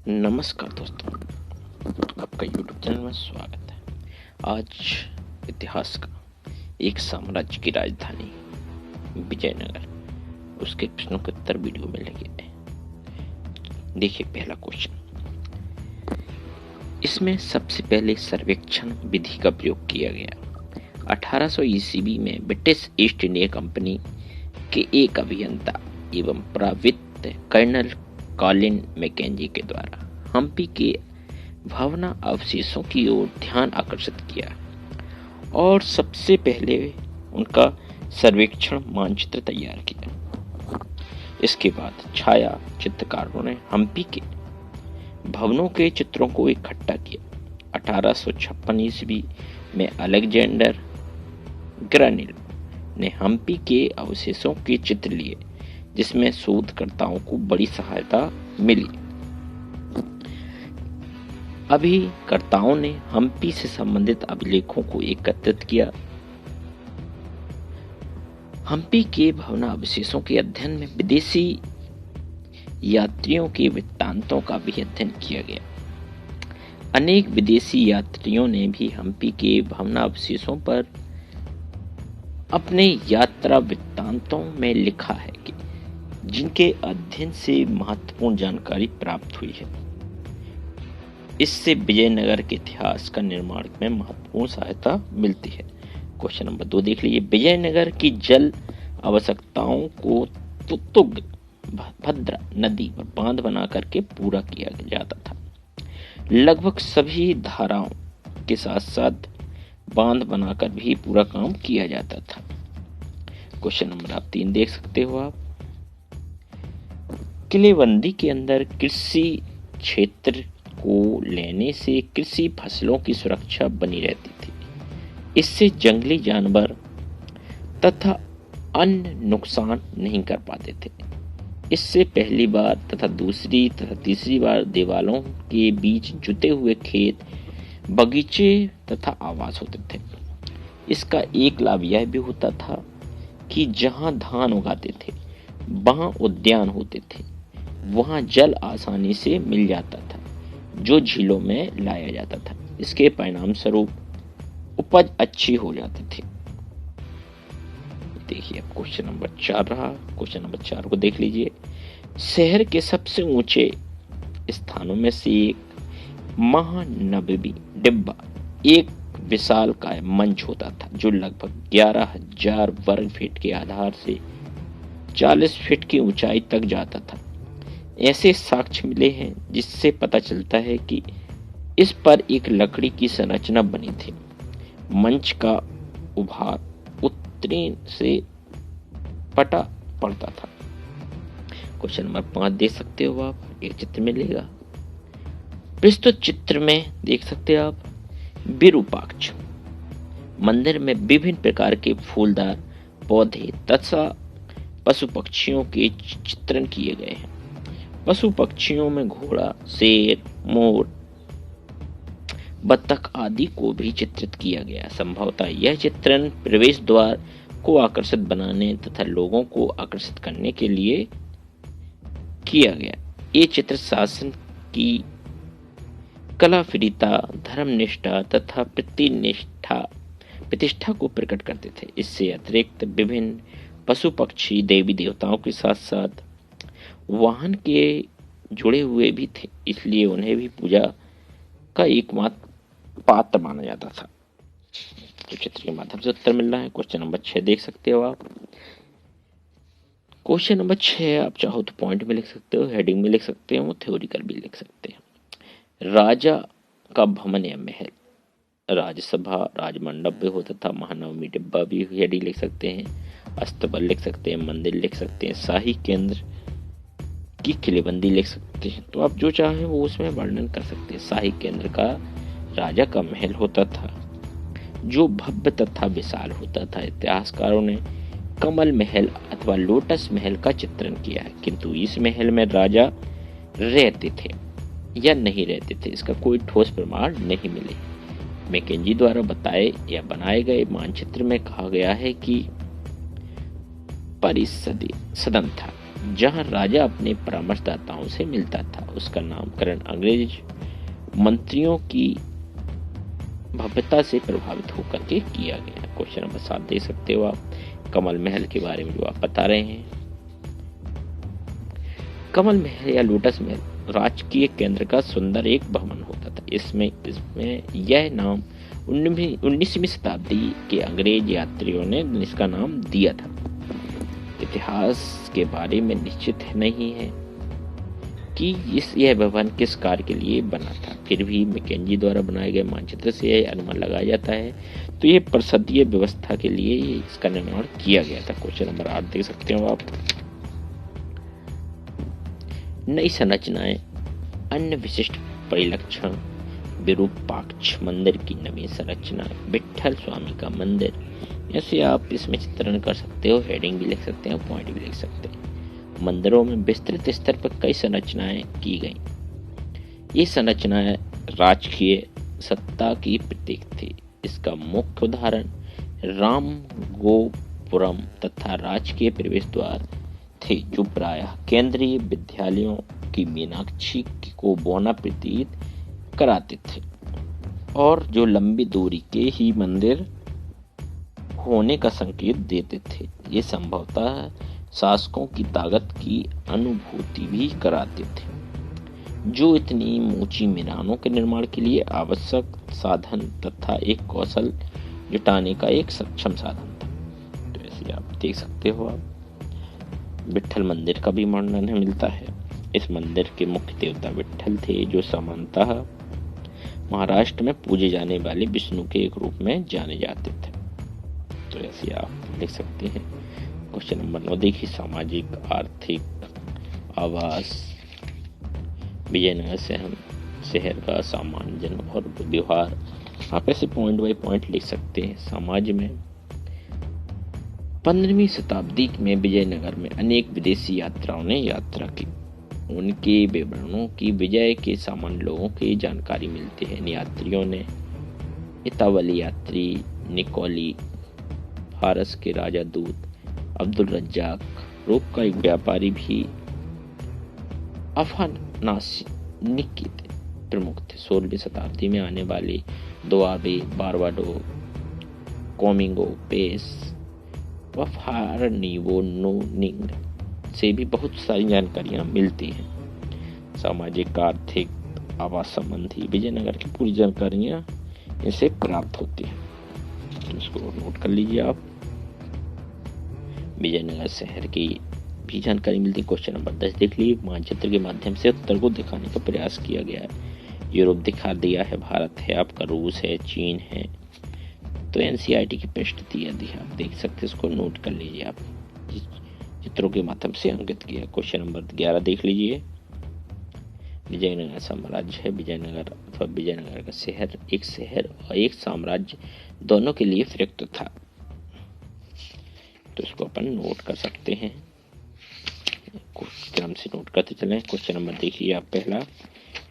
नमस्कार दोस्तों, आपका YouTube चैनल में स्वागत है। आज इतिहास का एक साम्राज्य की राजधानी विजयनगर, उसके प्रश्नों के उत्तर वीडियो में लगे हैं। देखिए पहला क्वेश्चन, इसमें सबसे पहले सर्वेक्षण विधि का प्रयोग किया गया। 1800 ईस्वी में ब्रिटिश ईस्ट इंडिया कंपनी के एक अभियंता एवं पुरावित्त कर्नल कॉलिन मैकेंजी के द्वारा हम्पी के भावना अवशेषों की ओर ध्यान आकर्षित किया और सबसे पहले उनका सर्वेक्षण मानचित्र तैयार किया। इसके बाद छाया चित्रकारों ने हम्पी के भवनों के चित्रों को इकट्ठा किया। 1856 ईस्वी में अलेक्जेंडर ग्रैनिल ने हम्पी के अवशेषों के चित्र लिए, जिसमें शोधकर्ताओं को बड़ी सहायता मिली। अभिकर्ताओं ने हम्पी से संबंधित अभिलेखों को एकत्रित किया। हम्पी के भवनावशेषों के अध्ययन में विदेशी यात्रियों के वृत्तांतों का भी अध्ययन किया गया। अनेक विदेशी यात्रियों ने भी हम्पी के भवनावशेषों पर अपने यात्रा वृत्तांतों में लिखा है कि जिनके अध्ययन से महत्वपूर्ण जानकारी प्राप्त हुई है। इससे विजयनगर के इतिहास का निर्माण में महत्वपूर्ण सहायता मिलती है। क्वेश्चन नंबर 2 देख लीजिए। विजयनगर की जल आवश्यकताओं को तुंगभद्रा नदी पर बांध बना करके पूरा किया जाता था। लगभग सभी धाराओं के साथ साथ बांध बनाकर भी पूरा काम किया जाता था। क्वेश्चन नंबर 3 देख सकते हो आप। किलेबंदी के अंदर कृषि क्षेत्र को लेने से कृषि फसलों की सुरक्षा बनी रहती थी। इससे जंगली जानवर तथा अन्य नुकसान नहीं कर पाते थे। इससे पहली बार तथा दूसरी तथा तीसरी बार दीवारों के बीच जुते हुए खेत, बगीचे तथा आवास होते थे। इसका एक लाभ यह भी होता था कि जहां धान उगाते थे वहां उद्यान होते थे, वहां जल आसानी से मिल जाता था जो झीलों में लाया जाता था। इसके परिणाम स्वरूप उपज अच्छी हो जाती थी। देखिए अब क्वेश्चन नंबर 4 रहा। क्वेश्चन नंबर 4 को देख लीजिए। शहर के सबसे ऊंचे स्थानों में से एक महानबी डिब्बा एक विशालकाय मंच होता था जो लगभग 11,000 वर्ग फीट के आधार से 40 फीट की ऊंचाई तक जाता था। ऐसे साक्ष्य मिले हैं जिससे पता चलता है कि इस पर एक लकड़ी की संरचना बनी थी। मंच का उभार उत्तरी से पटा पड़ता था। क्वेश्चन नंबर 5 देख सकते हो आप, एक चित्र मिलेगा। प्रस्तुत चित्र में देख सकते हैं आप विरूपाक्ष मंदिर में विभिन्न प्रकार के फूलदार पौधे तथा पशु पक्षियों के चित्रण किए गए हैं। पशु पक्षियों में घोड़ा, शेर, मोर, बत्तख आदि को भी चित्रित किया गया। संभवतः यह चित्रण प्रवेश द्वार को आकर्षित बनाने तथा लोगों को आकर्षित करने के लिए किया गया। ये चित्र शासन की कलाप्रियता, धर्मनिष्ठा तथा प्रतिष्ठा को प्रकट करते थे। इससे अतिरिक्त विभिन्न पशु पक्षी देवी देवताओं के साथ साथ वाहन के जुड़े हुए भी थे, इसलिए उन्हें भी पूजा का एकमात्र पात्र माना जाता था। तो चित्र के माध्यम से उत्तर मिल रहा है। क्वेश्चन नंबर 6 देख सकते हो आप। क्वेश्चन नंबर 6 आप चाहो तो पॉइंट में लिख सकते हो, हेडिंग में लिख सकते हो, थ्योरिकल भी लिख सकते हैं। राजा का भवन या महल, राज्यसभा, राजमंडप भी होता था। महानवमी डिब्बा भी हेडिंग लिख सकते हैं। अस्तबल लिख सकते हैं, मंदिर लिख सकते हैं, शाही केंद्र की किलेबंदी लिख सकते हैं। तो आप जो चाहें वो उसमें वर्णन कर सकते हैं। शाही केंद्र का राजा का महल होता था जो भव्य तथा विशाल होता था। इतिहासकारों ने कमल महल अथवा लोटस महल का चित्रण किया है, किंतु इस महल में राजा रहते थे या नहीं रहते थे इसका कोई ठोस प्रमाण नहीं मिले। मैकेंजी द्वारा बताए या बनाए गए मानचित्र में कहा गया है कि परिसद सदन था जहां राजा अपने परामर्शदाताओं से मिलता था। उसका नामकरण अंग्रेज मंत्रियों की भव्यता से प्रभावित होकर के किया गया। क्वेश्चन नंबर 7 देख सकते हो आप, कमल महल के बारे में जो आप बता रहे हैं। कमल महल या लोटस महल राजकीय केंद्र का सुंदर एक भवन होता था। इसमें यह नाम 19वीं शताब्दी के अंग्रेज यात्रियों ने इसका नाम दिया था। इतिहास के बारे में निश्चित नहीं है कि यह भवन किस कार्य के लिए बना था, फिर भी मैकेंजी द्वारा बनाए गए मानचित्र से यह अनुमान लगाया जाता है तो यह परिषदीय व्यवस्था के लिए इसका निर्माण किया गया था। क्वेश्चन नंबर 8 देख सकते हो आप, नई संरचनाएं, अन्य विशिष्ट परिलक्षण, विरूपाक्ष मंदिर की नवीन संरचना, विट्ठल स्वामी का मंदिर, ऐसे आप इसमें चित्रण कर सकते हो। हेडिंग भी लिख सकते हैं, पॉइंट भी लिख सकते हैं। मंदिरों में विस्तृत स्तर पर कई संरचनाएं की गई। ये संरचनाएं राजकीय सत्ता की प्रतीक थी। इसका मुख्य उदाहरण राम गोपुरम तथा राजकीय प्रवेश द्वार थे, जो प्रायः केंद्रीय विद्यालयों की मीनाक्षी को बौना प्रतीत कराते थे और जो लंबी दूरी के ही मंदिर होने का संकेत देते थे। ये संभवतः शासकों की ताकत की अनुभूति भी कराते थे, जो इतनी ऊंची मीनारों के निर्माण के लिए आवश्यक साधन तथा एक कौशल जुटाने का एक सक्षम साधन था। तो ऐसे आप देख सकते हो। आप विट्ठल मंदिर का भी वर्णन मिलता है। इस मंदिर के मुख्य देवता विट्ठल थे, जो सामान्यतः महाराष्ट्र में पूजे जाने वाले विष्णु के एक रूप में जाने जाते थे। तो ऐसे आप लिख सकते हैं। क्वेश्चन नंबर 9 देखिए, सामाजिक आर्थिक आवास, विजयनगर शहर का सामान्य जन और व्यवहार। आप ऐसे पॉइंट बाय पॉइंट लिख सकते हैं। समाज में 15वीं शताब्दी में विजयनगर में अनेक विदेशी यात्राओं ने यात्रा की। उनके विवरणों की विजय के सामान्य लोगों की जानकारी मिलती है। इन यात्रियों ने इतावली यात्री निकोली, फारस के राजा दूत अब्दुल रज्जाक, रोम का एक व्यापारी भी अफानासिनिक प्रमुख थे। 16वीं शताब्दी में आने वाले दोआबे, बारबाडो, कोमिंगो, पेस व फारनीवोनिंग से भी बहुत सारी जानकारियां मिलती हैं। सामाजिक आर्थिक आवास संबंधी विजयनगर की पूरी जानकारियां इनसे प्राप्त होती हैं। तो इसको नोट कर लीजिए आप। विजयनगर शहर की भी जानकारी मिलती है। क्वेश्चन नंबर 10 देख लीजिए, मानचित्र के माध्यम से उत्तर को दिखाने का प्रयास किया गया है। यूरोप दिखा दिया है, भारत है, आपका रूस है, चीन है, तो एनसीईआरटी की पृष्ठ दिया है, आप देख सकते हैं। इसको नोट कर लीजिए आप, चित्रों के माध्यम से अंकित किया। क्वेश्चन नंबर 11 देख लीजिए, विजयनगर साम्राज्य है। विजयनगर अथवा विजयनगर का शहर और एक साम्राज्य दोनों के लिए प्रयुक्त था। तो इसको अपन नोट कर सकते हैं, क्रम से नोट करते चलें। क्वेश्चन नंबर देखिए आप, पहला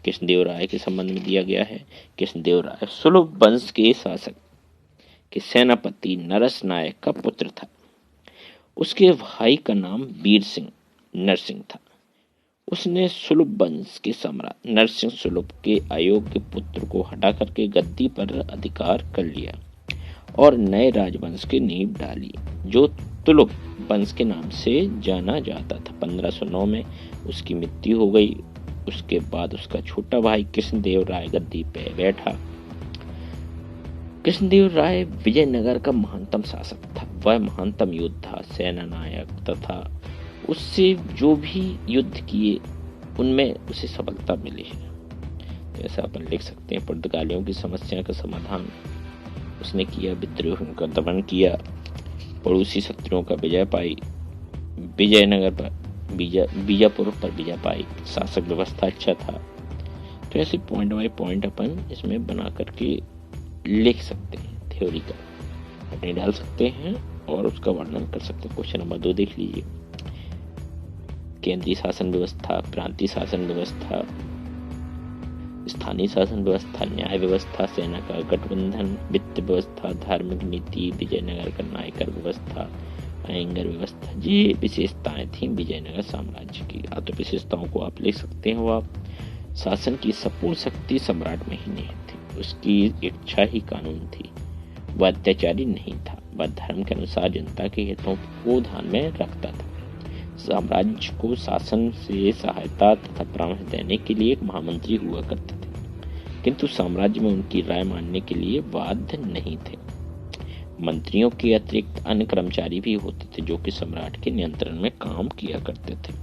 कृष्णदेव राय के संबंध में दिया गया है। कृष्णदेव राय सुलभ वंश के शासक के सेनापति नरस नायक का पुत्र था। उसके भाई का नाम वीर सिंह नरसिंह था। उसने सुलभ वंश के सम्राट नरसिंह सुलभ के अयोग्य पुत्र को हटा करके गद्दी पर अधिकार कर लिया और नए राजवंश की नींव डाली, जो तुलुक वंश के नाम से जाना जाता था। 1509 में उसकी मृत्यु हो गई। उसके बाद उसका छोटा भाई कृष्णदेव राय गद्दी पे बैठा। कृष्णदेव राय विजयनगर का महानतम शासक था। वह महानतम योद्धा, सेना नायक तथा उससे जो भी युद्ध किए उनमें उसे सफलता मिली है। ऐसा अपन लिख सकते हैं। पुर्तगालियों की समस्या का समाधान उसने किया, विद्रोहियों का दमन किया, पड़ोसी शत्रुओं का विजय पाई, विजयनगर पर बीजापुर पर विजय पाई, शासक व्यवस्था अच्छा था। तो ऐसे पॉइंट बाय पॉइंट अपन इसमें बना करके लिख सकते हैं, थ्योरी का अपने डाल सकते हैं और उसका वर्णन कर सकते हैं। क्वेश्चन नंबर 2 देख लीजिए, केंद्रीय शासन व्यवस्था, प्रांतीय शासन व्यवस्था, स्थानीय शासन व्यवस्था, न्याय व्यवस्था, सेना का गठबंधन, वित्त व्यवस्था, धार्मिक नीति, विजयनगर का नायकर व्यवस्था अयंगर व्यवस्था, ये विशेषताएं थी विजयनगर साम्राज्य की। तो विशेषताओं को आप लिख सकते हो आप। शासन की संपूर्ण शक्ति सम्राट में ही निहित थी, उसकी इच्छा ही कानून थी, वह अत्याचारी नहीं था, वह धर्म के अनुसार जनता के हितों को ध्यान में रखता था। साम्राज्य को शासन से सहायता तथा परामर्श देने के लिए एक महामंत्री हुआ करते थे, किंतु साम्राज्य में उनकी राय मानने के लिए बाध्य नहीं थे। मंत्रियों के अतिरिक्त अन्य कर्मचारी भी होते थे जो कि सम्राट के नियंत्रण में काम किया करते थे।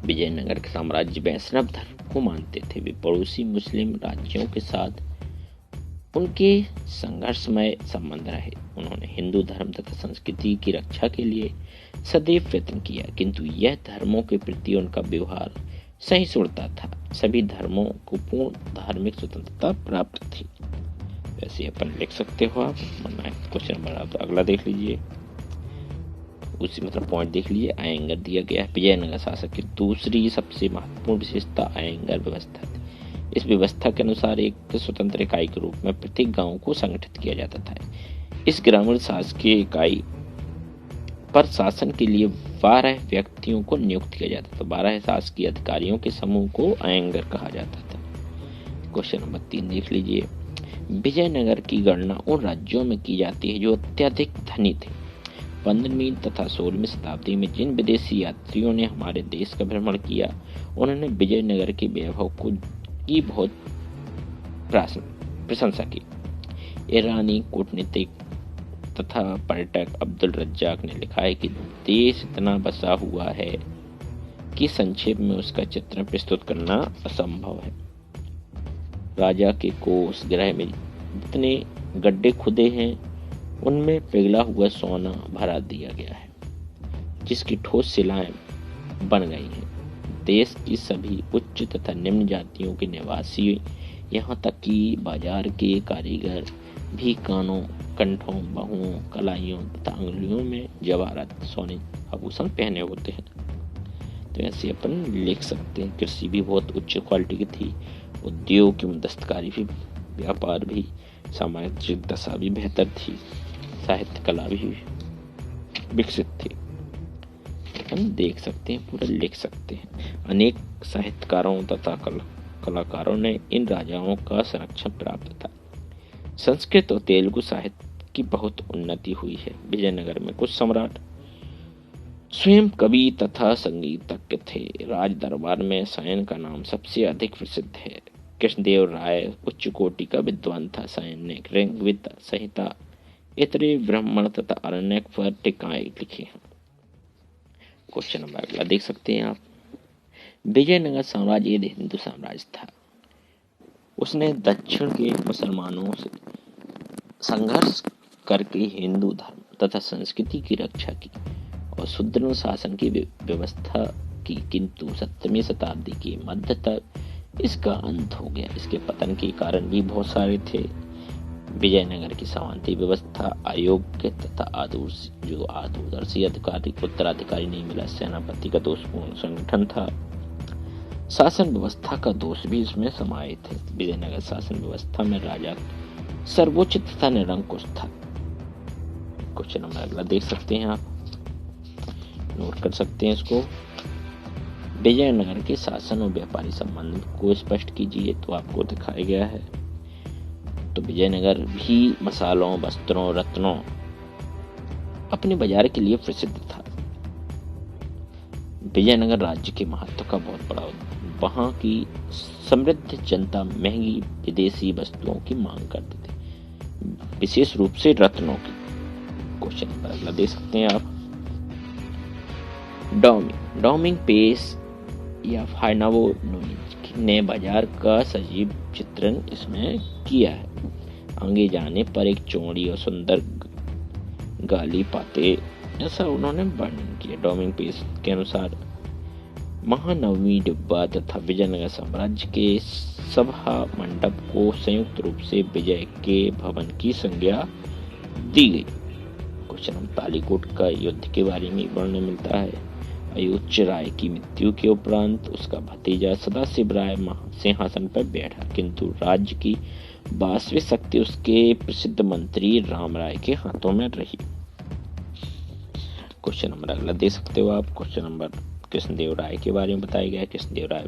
विजयनगर के साम्राज्य वैष्णव धर्म को मानते थे। वे पड़ोसी मुस्लिम राज्यों के साथ उनके संघर्षमय संबंध रहे। उन्होंने हिंदू धर्म तथा संस्कृति की रक्षा के लिए सदैव प्रयत्न किया, किंतु यह धर्मों के प्रति उनका व्यवहार सहिष्णुता था। सभी धर्मों को पूर्ण धार्मिक स्वतंत्रता प्राप्त थी। वैसे अपन लिख सकते हो आप। क्वेश्चन नंबर आप अगला देख लीजिए, उसी पॉइंट देख लीजिए। अयंगर दिया गया है। विजयनगर शासक की दूसरी सबसे महत्वपूर्ण विशेषता अयंगर व्यवस्था थी। इस व्यवस्था के अनुसार एक स्वतंत्र इकाई के रूप में प्रत्येक गांव को संगठित किया जाता था। इस ग्रामीण शासकीय इकाई पर शासन के लिए 12 व्यक्तियों को नियुक्त किया जाता था। 12 शासकीय अधिकारियों के समूह को अयंगर कहा जाता था। क्वेश्चन नंबर 3 देख लीजिए। विजयनगर की गणना उन राज्यों में की जाती है जो अत्यधिक धनी थे। 15वीं तथा 16वीं शताब्दी में जिन विदेशी यात्रियों ने हमारे देश का भ्रमण किया, उन्होंने विजयनगर के वैभव की बहुत प्रशंसा की। ईरानी कूटनीतिक तथा पर्यटक अब्दुल रज्जाक ने लिखा है कि देश इतना बसा हुआ है कि संक्षेप में उसका चित्रण प्रस्तुत करना असंभव है। राजा के कोष गृह में जितने गड्ढे खुदे हैं, उनमें पिघला हुआ सोना भरा दिया गया है, जिसकी ठोस शिलाएं बन गई हैं। देश की सभी उच्च तथा निम्न जातियों के निवासी, यहाँ तक कि बाजार के कारीगर भी कानों, कंठों, बाहुओं, कलाइयों तथा अंगुलियों में जवाहरात सोने आभूषण पहने होते हैं। तो ऐसे अपन लिख सकते हैं। कृषि भी बहुत उच्च क्वालिटी की थी, उद्योग एवं दस्तकारी भी, व्यापार भी, सामाजिक दशा भी बेहतर थी, साहित्य कला भी विकसित थी। हम देख सकते हैं, पूरा लिख सकते हैं। अनेक साहित्यकारों तथा कलाकारों ने इन राजाओं का संरक्षण प्राप्त था। संस्कृत और तेलुगु साहित्य की बहुत उन्नति हुई है। विजयनगर में कुछ सम्राट स्वयं कवि तथा संगीतज्ञ थे। राज दरबार में सायन का नाम सबसे अधिक प्रसिद्ध है। कृष्णदेव राय उच्च कोटि का विद्वान था। सायन ने ऋग्वेद संहिता, इतरे, ब्राह्मण तथा अरण्यक पर टीकाएं लिखी हैं। क्वेश्चन नंबर अगला देख सकते हैं आप। विजयनगर साम्राज्य एक हिंदू साम्राज्य था। उसने दक्षिण के मुसलमानों से संघर्ष करके हिंदू धर्म तथा संस्कृति की रक्षा की और सुदृढ़ शासन की व्यवस्था की, किंतु 17वीं शताब्दी के मध्य तक इसका अंत हो गया। इसके पतन के कारण भी बहुत सारे थे। विजयनगर की सामंती व्यवस्था अयोग्य तथा आदर्शी उत्तराधिकारी नहीं मिला। सेनापति का दोषपूर्ण संगठन था। शासन व्यवस्था का दोष भी इसमें समाहित है। विजयनगर शासन व्यवस्था में राजा सर्वोच्च तथा निरंकुश था। क्वेश्चन नंबर अगला देख सकते हैं आप, नोट कर सकते हैं इसको। विजयनगर के शासन और व्यापारी संबंध को स्पष्ट कीजिए, तो आपको दिखाया गया है। तो विजयनगर भी मसालों, वस्त्रों, रत्नों अपने बाजार के लिए प्रसिद्ध था। विजयनगर राज्य के महत्व का बहुत बड़ा, वहां की समृद्ध जनता महंगी विदेशी वस्तुओं की मांग करती थी, विशेष रूप से रत्नों की। क्वेश्चन नंबर अगला दे सकते हैं आप। डॉमिंग पेस या फाइनावो ने बाजार का सजीव चित्रण इसमें किया है। आगे जाने पर एक चौड़ी और सुंदर गाली पाते, ऐसा उन्होंने वर्णन किया। डॉमिंग पेस के अनुसार महानवमी डिब्बा तथा विजयनगर साम्राज्य के सभा मंडप को संयुक्त रूप से विजय के भवन की संज्ञा दी गई। क्वेश्चन तालीकोट का युद्ध के बारे में वर्णन मिलता है। अयोध्या राय की मृत्यु के उपरांत उसका भतीजा सदाशिव राय सिंहासन पर बैठा, किंतु राज्य की वास्तविक शक्ति उसके प्रसिद्ध मंत्री राम राय के हाथों में रही। क्वेश्चन नंबर अगला दे सकते हो आप। क्वेश्चन नंबर कृष्णदेव राय के बारे में बताया गया है। कृष्णदेव राय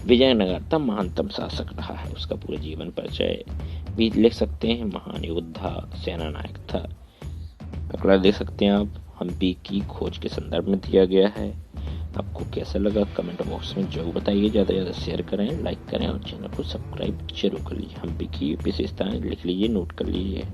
विजयनगर का महानतम शासक रहा है, उसका पूरा जीवन परिचय भी लिख सकते हैं। महान योद्धा, सेना नायक था। अगला देख सकते हैं आप, हम्पी की खोज के संदर्भ में दिया गया है। आपको कैसा लगा कमेंट बॉक्स में जरूर बताइए। ज़्यादा से ज़्यादा शेयर करें, लाइक करें और चैनल को सब्सक्राइब जरूर कर लीजिए। हम्पी की विशेषताएं लिख लीजिए, नोट कर लीजिए।